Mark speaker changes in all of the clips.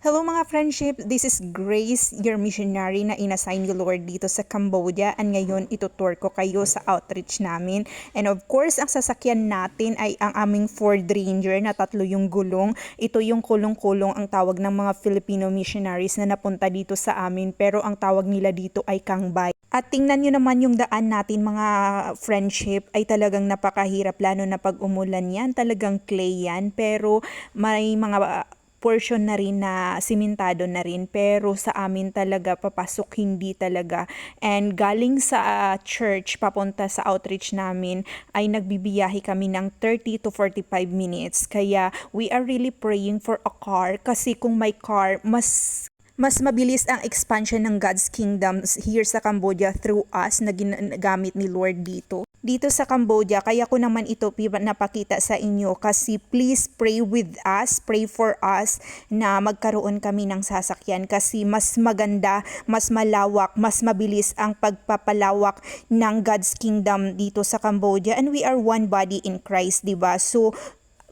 Speaker 1: Hello mga friendship, this is Grace, your missionary na inassign ni Lord dito sa Cambodia, and ngayon itutour ko kayo sa outreach namin. And of course, ang sasakyan natin ay ang aming Ford Ranger na 3 yung gulong. Ito yung kulong-kulong ang tawag ng mga Filipino missionaries na napunta dito sa amin, pero ang tawag nila dito ay Kangbay. At tingnan nyo naman yung daan natin mga friendship ay talagang napakahirap, lalo na pag umulan yan, talagang clay yan, pero may mga portion na rin na simentado na rin, pero sa amin talaga papasok hindi talaga. And galing sa church papunta sa outreach namin ay nagbibiyahe kami ng 30 to 45 minutes, kaya we are really praying for a car, kasi kung may car mas mabilis ang expansion ng God's kingdom here sa Cambodia through us na ginagamit ni Lord dito sa Cambodia. Kaya ko naman ito napakita sa inyo, kasi please pray with us, pray for us na magkaroon kami ng sasakyan, kasi mas maganda, mas malawak, mas mabilis ang pagpapalawak ng God's kingdom dito sa Cambodia, and we are one body in Christ, diba? So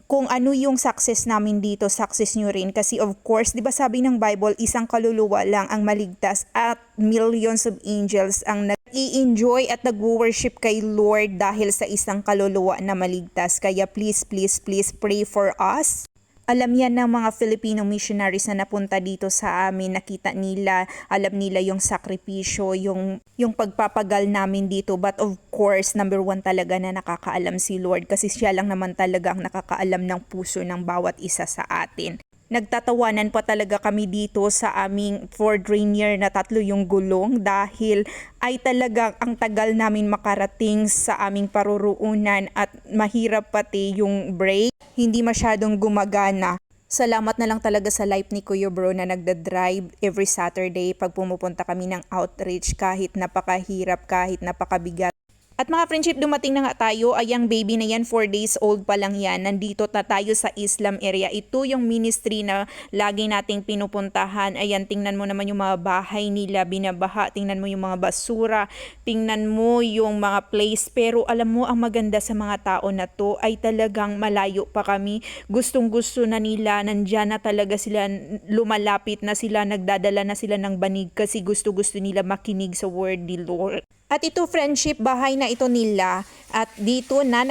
Speaker 1: kung ano yung success namin dito, success nyo rin. Kasi of course, di ba sabi ng Bible, isang kaluluwa lang ang maligtas at millions of angels ang nag-i-enjoy at nag-worship kay Lord dahil sa isang kaluluwa na maligtas. Kaya please, please, please pray for us. Alam yan ng mga Filipino missionaries na napunta dito sa amin, nakita nila, alam nila yung sakripisyo, yung pagpapagal namin dito. But of course, number one talaga na nakakaalam si Lord, kasi siya lang naman talaga ang nakakaalam ng puso ng bawat isa sa atin. Nagtatawanan pa talaga kami dito sa aming Ford Ranger na 3 yung gulong, dahil ay talagang ang tagal namin makarating sa aming paruroonan at mahirap pati yung brake, hindi masyadong gumagana. Salamat na lang talaga sa life ni Kuya Bro na nagda-drive every Saturday pag pumupunta kami ng outreach, kahit napakahirap, kahit napakabigat. At mga friendship, dumating na nga tayo. Ay, ang baby na yan, 4 days old pa lang yan. Nandito na tayo sa Islam area. Ito yung ministry na lagi nating pinupuntahan. Ayan, tingnan mo naman yung mga bahay nila, binabaha. Tingnan mo yung mga basura. Tingnan mo yung mga place. Pero alam mo, ang maganda sa mga tao na to ay talagang malayo pa kami. Gustong-gusto na nila. Nandyan na talaga sila, lumalapit na sila, nagdadala na sila ng banig, kasi gusto-gusto nila makinig sa word ni Lord. At ito friendship, bahay na ito nila, at dito na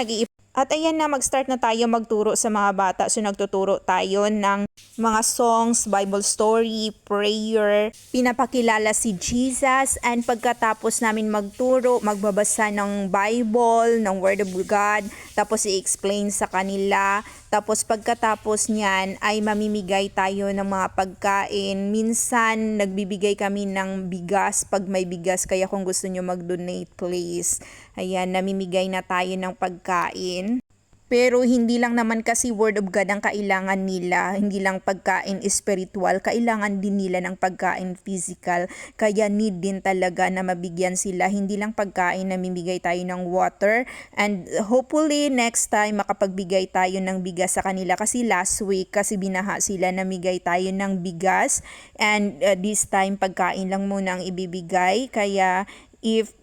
Speaker 1: at ayan na, mag-start na tayo magturo sa mga bata. So nagtuturo tayo ng mga songs, Bible story, prayer, pinapakilala si Jesus, and pagkatapos namin magturo, magbabasa ng Bible, ng Word of God, tapos i-explain sa kanila. Tapos pagkatapos niyan ay mamimigay tayo ng mga pagkain. Minsan nagbibigay kami ng bigas pag may bigas, kaya kung gusto nyo mag-donate, please. Ayan, namimigay na tayo ng pagkain. Pero hindi lang naman kasi word of God ang kailangan nila, hindi lang pagkain spiritual, kailangan din nila ng pagkain physical. Kaya need din talaga na mabigyan sila, hindi lang pagkain, namimigay tayo ng water. And hopefully next time makapagbigay tayo ng bigas sa kanila, kasi last week kasi binaha sila, namigay tayo ng bigas. And this time pagkain lang muna ang ibibigay. Kaya if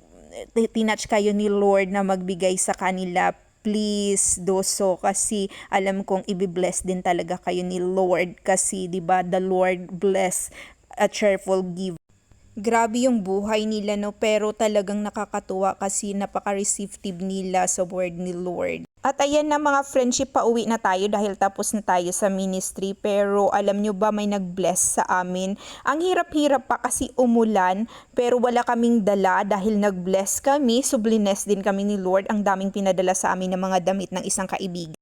Speaker 1: tinatch kayo ni Lord na magbigay sa kanila, please do so, kasi alam kong ibibless din talaga kayo ni Lord, kasi 'di ba the Lord bless a cheerful giver. Grabe yung buhay nila, no, pero talagang nakakatuwa kasi napaka-receptive nila sa word ni Lord. At ayan na mga friendship, pauwi na tayo dahil tapos na tayo sa ministry. Pero alam nyo ba, may nag-bless sa amin. Ang hirap-hirap pa kasi umulan, pero wala kaming dala dahil nag-bless kami. So bless din kami ni Lord. Ang daming pinadala sa amin ng mga damit ng isang kaibigan.